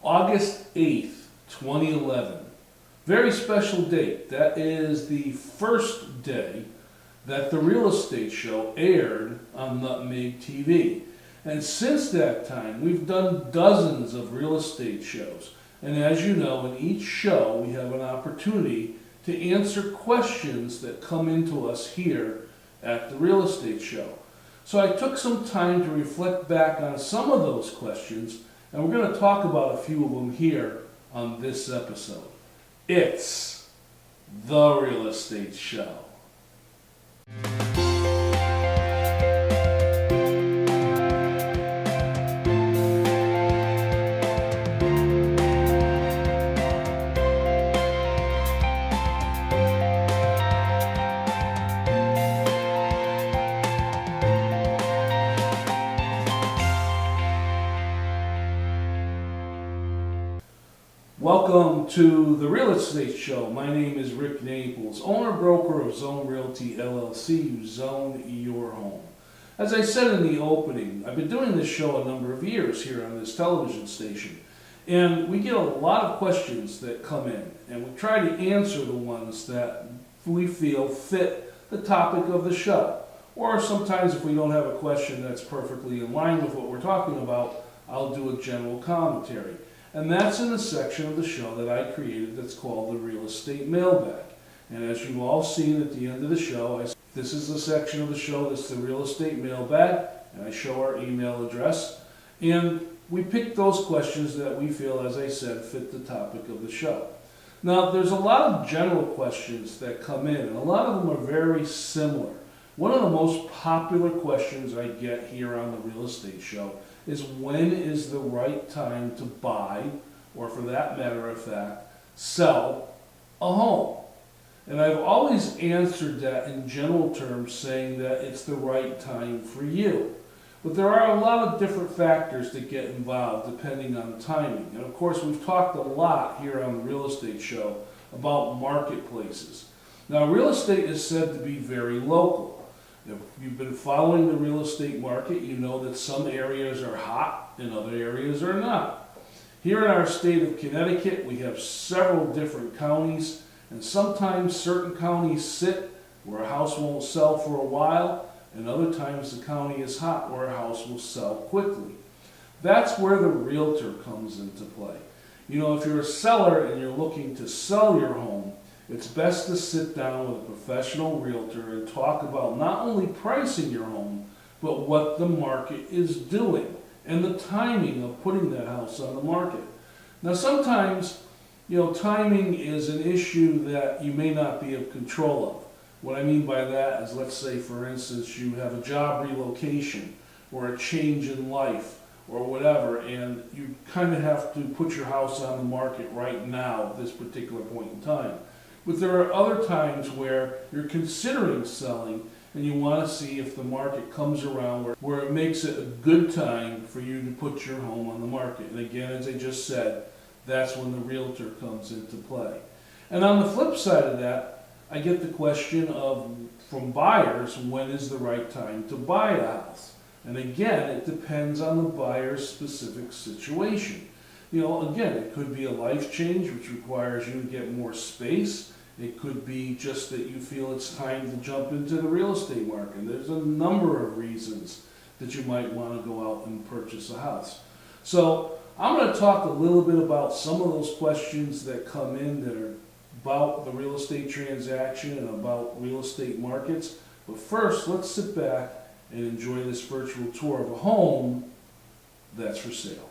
August 8th, 2011. Very special date. That is the first day that the real estate show aired on Nutmeg TV. And since that time, we've done dozens of real estate shows. And as you know, in each show, we have an opportunity to answer questions that come into us here at the real estate show. So I took some time to reflect back on some of those questions, and we're going to talk about a few of them here on this episode. It's the real estate show. Welcome to the Real Estate Show. My name is Rick Naples, owner-broker of Zone Realty LLC. You zone your home. As I said in the opening, I've been doing this show a number of years here on this television station. And we get a lot of questions that come in, and we try to answer the ones that we feel fit the topic of the show. Or sometimes if we don't have a question that's perfectly in line with what we're talking about, I'll do a general commentary. And that's in the section of the show that I created that's called the Real Estate Mailbag. And as you've all seen at the end of the show, this is the section of the show that's the Real Estate Mailbag, and I show our email address. And we pick those questions that we feel, as I said, fit the topic of the show. Now, there's a lot of general questions that come in, and a lot of them are very similar. One of the most popular questions I get here on the Real Estate Show is when is the right time to buy, or for that matter of fact, sell a home? And I've always answered that in general terms, saying that it's the right time for you. But there are a lot of different factors that get involved depending on timing. And of course, we've talked a lot here on the Real Estate Show about marketplaces. Now, real estate is said to be very local. If you've been following the real estate market, you know that some areas are hot and other areas are not. Here in our state of Connecticut, we have several different counties, and sometimes certain counties sit where a house won't sell for a while, and other times the county is hot where a house will sell quickly. That's where the realtor comes into play. You know, if you're a seller and you're looking to sell your home, it's best to sit down with a professional realtor and talk about not only pricing your home, but what the market is doing and the timing of putting that house on the market. Now, sometimes, timing is an issue that you may not be in control of. What I mean by that is, let's say, for instance, you have a job relocation or a change in life or whatever, and you kind of have to put your house on the market right now at this particular point in time. But there are other times where you're considering selling and you want to see if the market comes around where it makes it a good time for you to put your home on the market. And again, as I just said, that's when the realtor comes into play. And on the flip side of that, I get the question from buyers, when is the right time to buy a house? And again, it depends on the buyer's specific situation. Again, it could be a life change which requires you to get more space. It could be just that you feel it's time to jump into the real estate market. There's a number of reasons that you might want to go out and purchase a house. So I'm going to talk a little bit about some of those questions that come in that are about the real estate transaction and about real estate markets. But first, let's sit back and enjoy this virtual tour of a home that's for sale.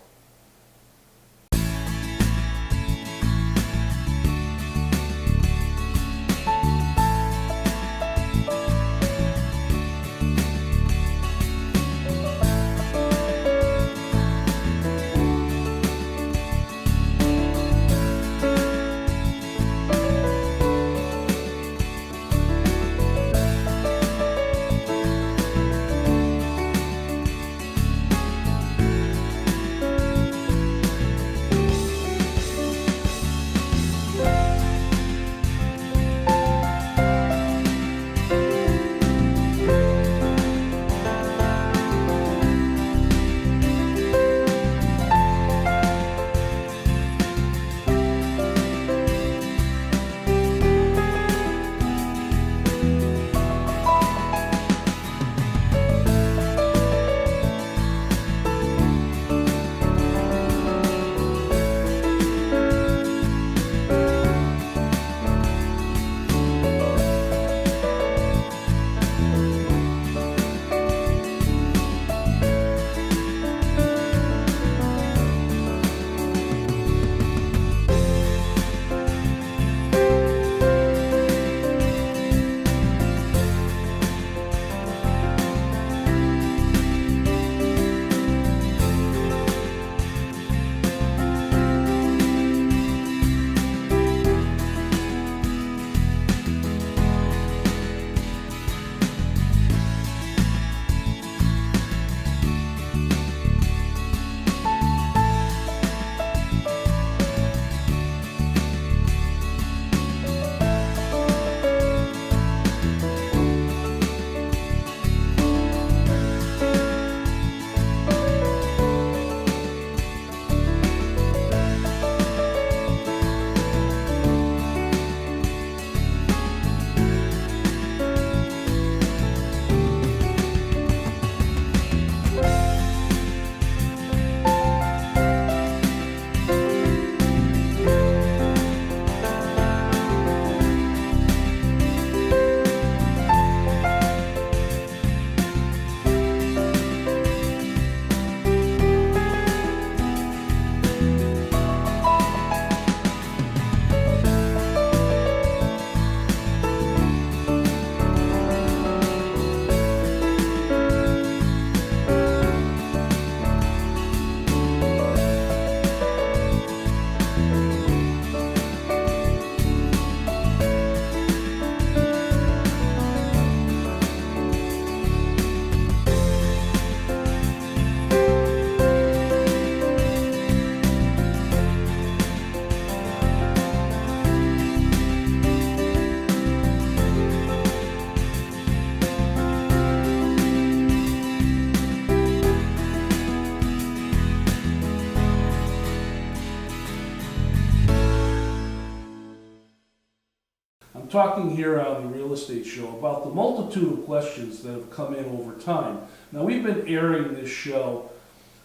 talking here on the Real Estate Show about the multitude of questions that have come in over time. Now, we've been airing this show,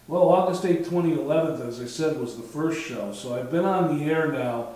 well, August 8, 2011, as I said, was the first show. So I've been on the air now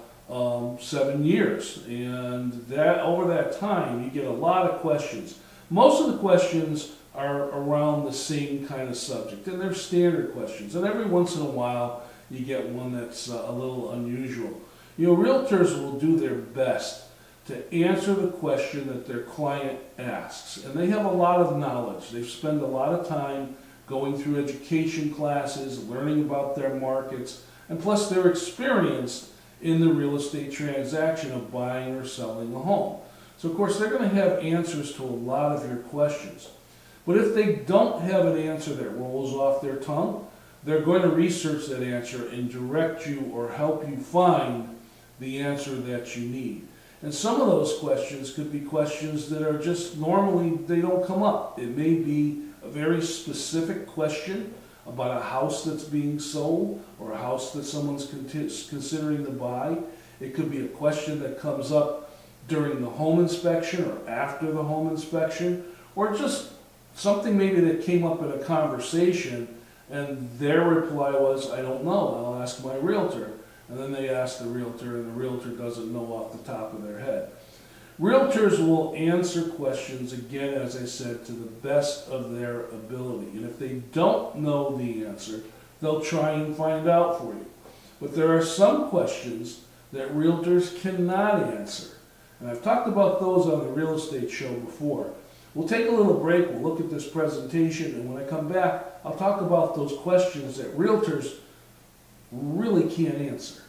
7 years. And that over that time, you get a lot of questions. Most of the questions are around the same kind of subject, and they're standard questions. And every once in a while, you get one that's a little unusual. You know, realtors will do their best to answer the question that their client asks. And they have a lot of knowledge. They've spent a lot of time going through education classes, learning about their markets, and plus they're experienced in the real estate transaction of buying or selling a home. So of course they're going to have answers to a lot of your questions. But if they don't have an answer that rolls off their tongue, they're going to research that answer and direct you or help you find the answer that you need. And some of those questions could be questions that are just normally, they don't come up. It may be a very specific question about a house that's being sold or a house that someone's considering to buy. It could be a question that comes up during the home inspection or after the home inspection, or just something maybe that came up in a conversation and their reply was, I don't know, I'll ask my realtor. And then they ask the realtor, and the realtor doesn't know off the top of their head. Realtors will answer questions, again, as I said, to the best of their ability. And if they don't know the answer, they'll try and find out for you. But there are some questions that realtors cannot answer. And I've talked about those on the Real Estate Show before. We'll take a little break, we'll look at this presentation, and when I come back, I'll talk about those questions that realtors really can't answer.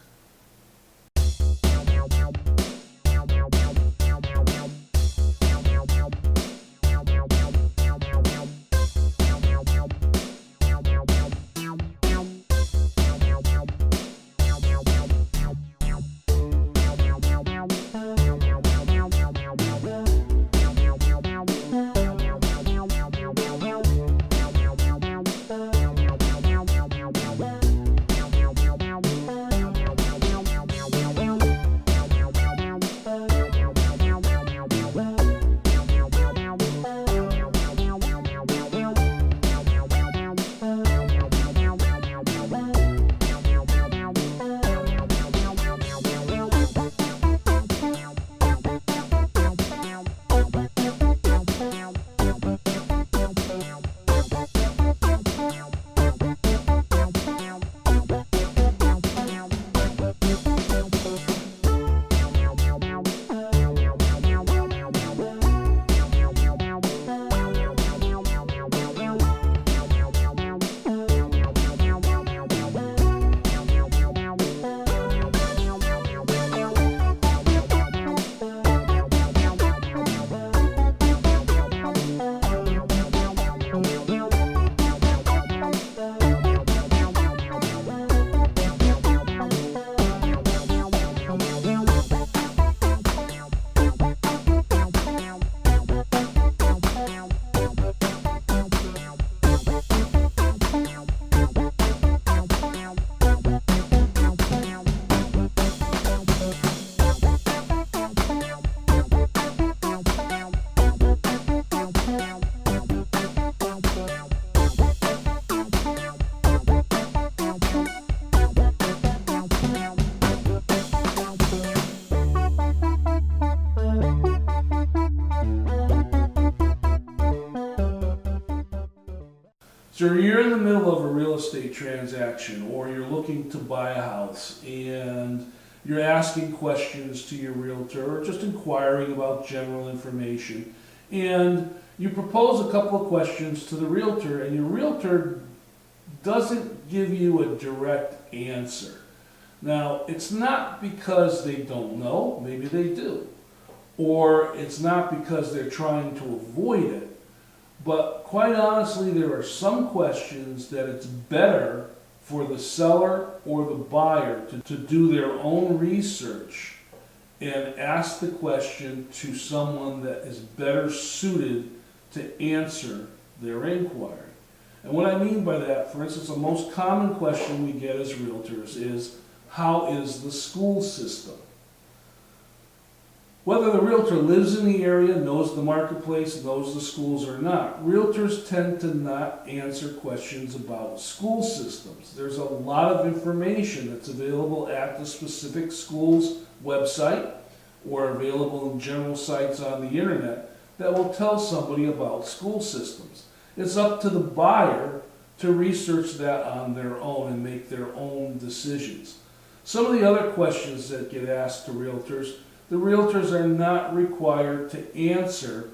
So you're in the middle of a real estate transaction, or you're looking to buy a house, and you're asking questions to your realtor or just inquiring about general information, and you propose a couple of questions to the realtor, and your realtor doesn't give you a direct answer. Now, it's not because they don't know, maybe they do, or it's not because they're trying to avoid it. But quite honestly, there are some questions that it's better for the seller or the buyer to do their own research and ask the question to someone that is better suited to answer their inquiry. And what I mean by that, for instance, the most common question we get as realtors is, how is the school system? Whether the realtor lives in the area, knows the marketplace, knows the schools or not, realtors tend to not answer questions about school systems. There's a lot of information that's available at the specific school's website or available in general sites on the internet that will tell somebody about school systems. It's up to the buyer to research that on their own and make their own decisions. Some of the other questions that get asked to realtors, the realtors are not required to answer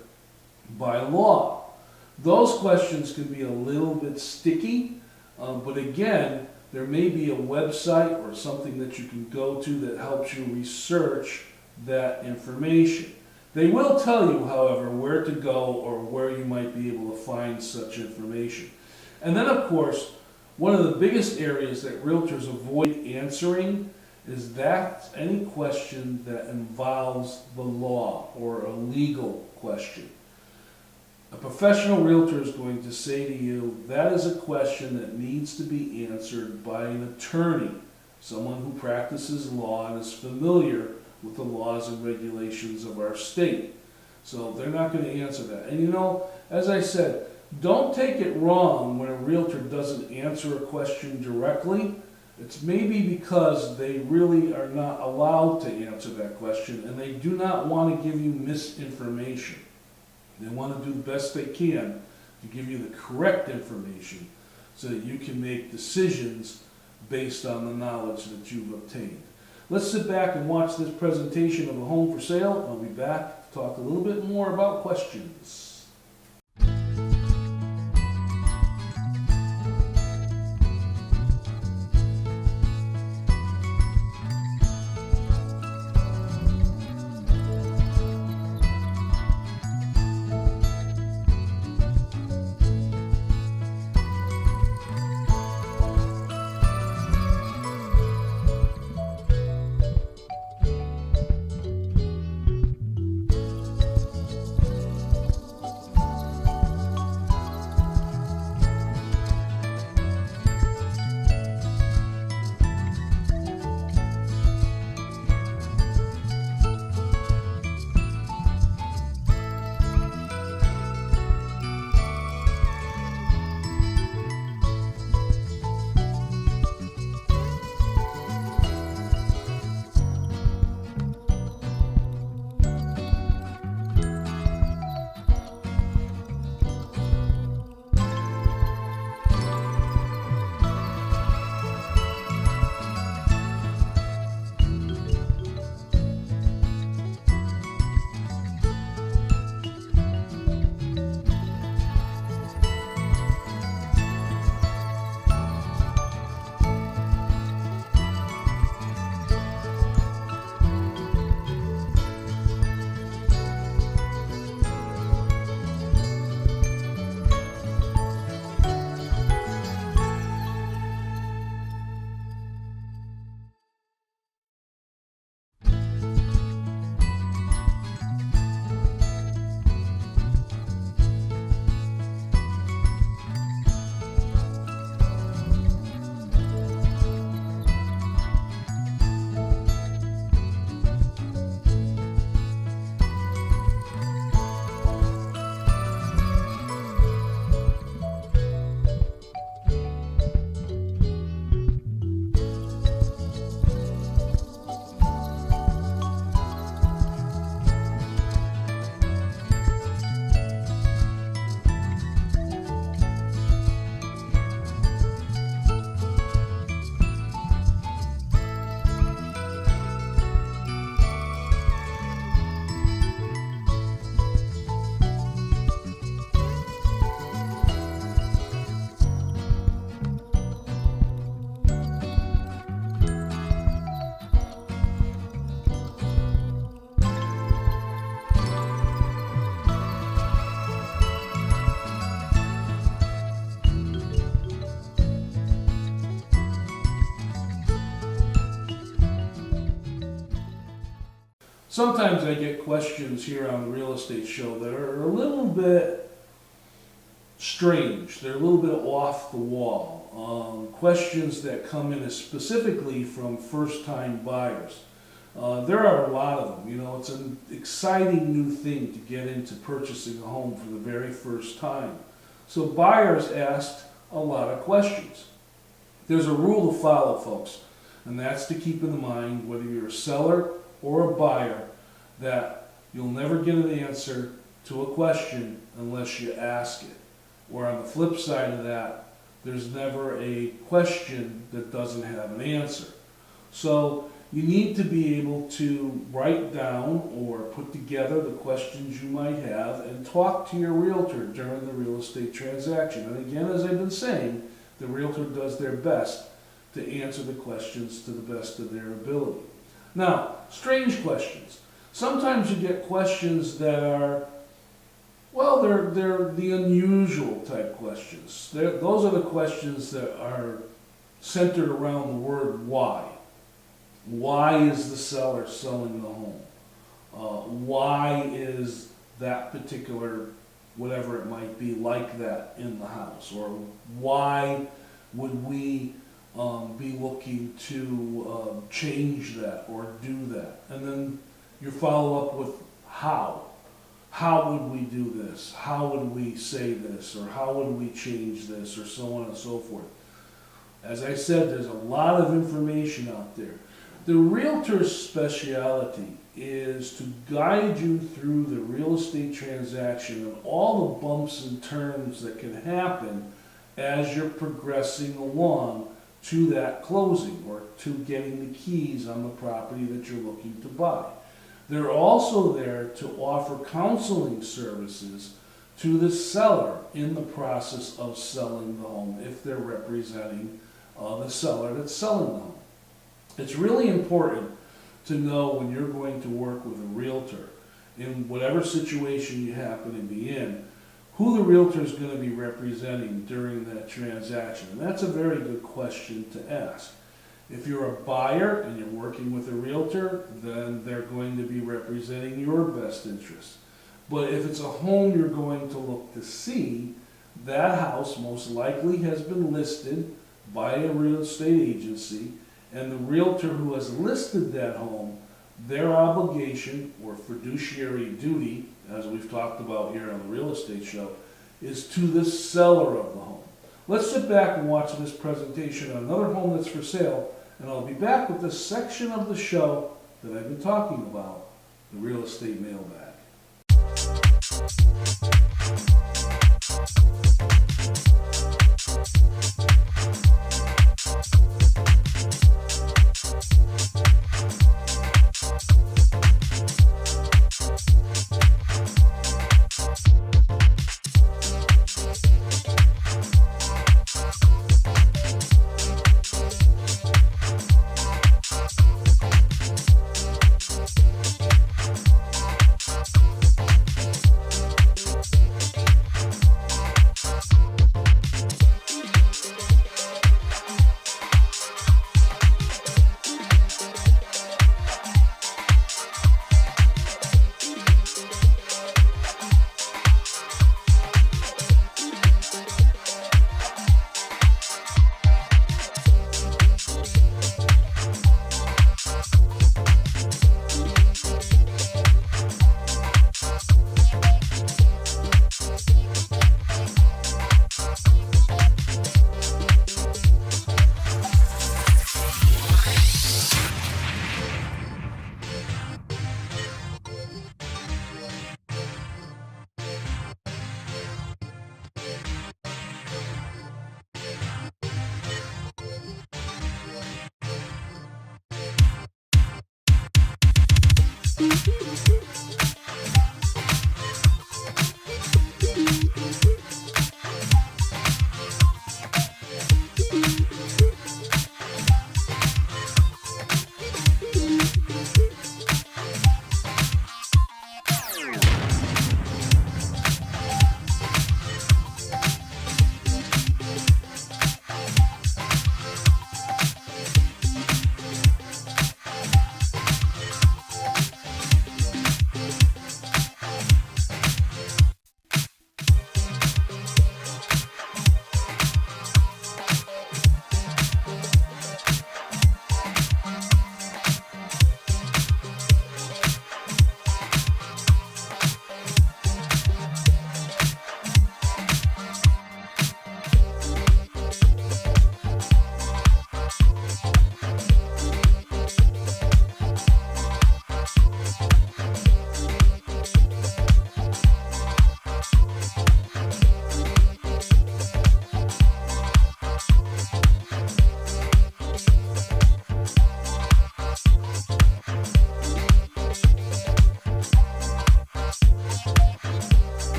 by law. Those questions can be a little bit sticky, but again, there may be a website or something that you can go to that helps you research that information. They will tell you, however, where to go or where you might be able to find such information. And then, of course, one of the biggest areas that realtors avoid answering is that any question that involves the law or a legal question. A professional realtor is going to say to you, that is a question that needs to be answered by an attorney, someone who practices law and is familiar with the laws and regulations of our state. So they're not going to answer that. And you know, as I said, don't take it wrong when a realtor doesn't answer a question directly. It's maybe because they really are not allowed to answer that question and they do not want to give you misinformation. They want to do the best they can to give you the correct information so that you can make decisions based on the knowledge that you've obtained. Let's sit back and watch this presentation of a home for sale. I'll be back to talk a little bit more about questions. Sometimes I get questions here on the real estate show that are a little bit strange. They're a little bit off the wall. Questions that come in specifically from first-time buyers. There are a lot of them. It's an exciting new thing to get into purchasing a home for the very first time. So buyers asked a lot of questions. There's a rule to follow, folks, and that's to keep in mind, whether you're a seller or a buyer, that you'll never get an answer to a question unless you ask it. Or on the flip side of that, there's never a question that doesn't have an answer. So you need to be able to write down or put together the questions you might have and talk to your realtor during the real estate transaction. And again, as I've been saying, the realtor does their best to answer the questions to the best of their ability. Now, strange questions. Sometimes you get questions that are, well, they're the unusual type questions. Those are the questions that are centered around the word why. Why is the seller selling the home? Why is that particular, whatever it might be, like that in the house? Or why would we be looking to change that or do that? And then you follow up with how. How would we do this? How would we say this? Or how would we change this? Or so on and so forth. As I said, there's a lot of information out there. The realtor's specialty is to guide you through the real estate transaction and all the bumps and turns that can happen as you're progressing along to that closing or to getting the keys on the property that you're looking to buy. They're also there to offer counseling services to the seller in the process of selling the home if they're representing the seller that's selling the home. It's really important to know when you're going to work with a realtor, in whatever situation you happen to be in, who the realtor is going to be representing during that transaction. And that's a very good question to ask. If you're a buyer and you're working with a realtor, then they're going to be representing your best interests. But if it's a home you're going to look to see, that house most likely has been listed by a real estate agency, and the realtor who has listed that home, their obligation or fiduciary duty, as we've talked about here on the real estate show, is to the seller of the home. Let's sit back and watch this presentation on another home that's for sale, and I'll be back with this section of the show that I've been talking about, the real estate mailbag.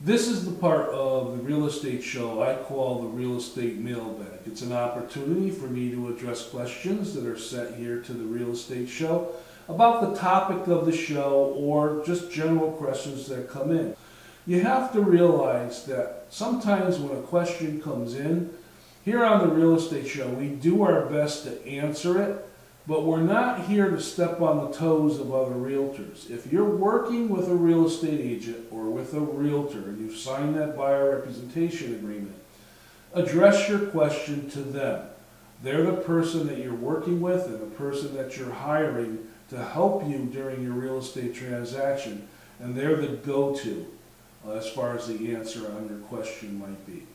This is the part of the real estate show I call the real estate mailbag. It's an opportunity for me to address questions that are sent here to the real estate show about the topic of the show or just general questions that come in. You have to realize that sometimes when a question comes in, here on the real estate show, we do our best to answer it, but we're not here to step on the toes of other realtors. If you're working with a real estate agent or with a realtor and you've signed that buyer representation agreement, address your question to them. They're the person that you're working with and the person that you're hiring to help you during your real estate transaction, and they're the go-to as far as the answer on your question might be.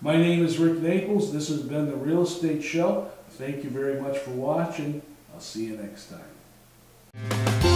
My name is Rick Naples. This has been the Real Estate Show. Thank you very much for watching. I'll see you next time.